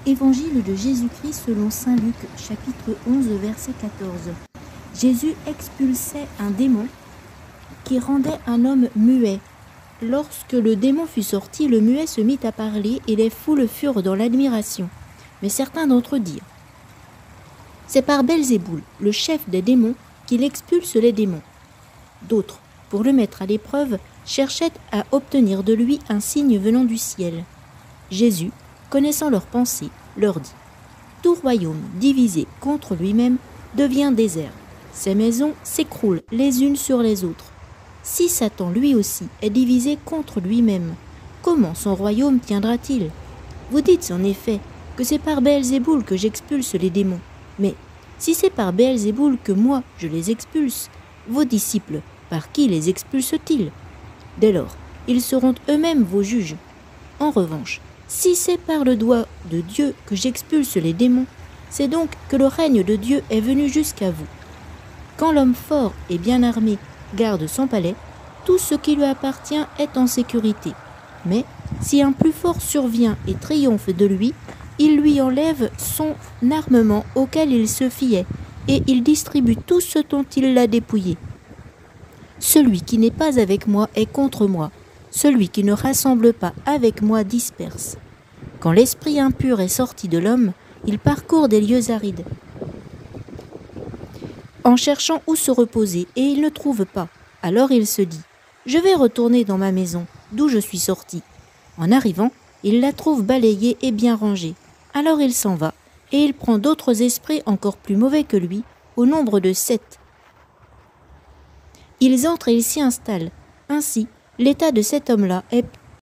Évangile de Jésus-Christ selon saint Luc, chapitre 11, verset 14. Jésus expulsait un démon qui rendait un homme muet. Lorsque le démon fut sorti, le muet se mit à parler et les foules furent dans l'admiration. Mais certains d'entre eux dirent : c'est par Belzéboul, le chef des démons, qu'il expulse les démons. D'autres, pour le mettre à l'épreuve, cherchaient à obtenir de lui un signe venant du ciel. Jésus, connaissant leurs pensées, leur dit : tout royaume divisé contre lui-même devient désert. Ses maisons s'écroulent les unes sur les autres. Si Satan lui aussi est divisé contre lui-même, comment son royaume tiendra-t-il ? Vous dites en effet que c'est par Belzéboul que j'expulse les démons. Mais si c'est par Belzéboul que moi je les expulse, vos disciples, par qui les expulsent-ils ? Dès lors, ils seront eux-mêmes vos juges. En revanche, si c'est par le doigt de Dieu que j'expulse les démons, c'est donc que le règne de Dieu est venu jusqu'à vous. Quand l'homme fort et bien armé garde son palais, tout ce qui lui appartient est en sécurité. Mais si un plus fort survient et triomphe de lui, il lui enlève son armement auquel il se fiait, et il distribue tout ce dont il l'a dépouillé. Celui qui n'est pas avec moi est contre moi. Celui qui ne rassemble pas avec moi disperse. Quand l'esprit impur est sorti de l'homme, il parcourt des lieux arides, en cherchant où se reposer, et il ne trouve pas. Alors il se dit : je vais retourner dans ma maison, d'où je suis sorti. En arrivant, il la trouve balayée et bien rangée. Alors il s'en va, et il prend d'autres esprits encore plus mauvais que lui, au nombre de 7. Ils entrent et ils s'y installent. Ainsi, l'état de cet homme-là est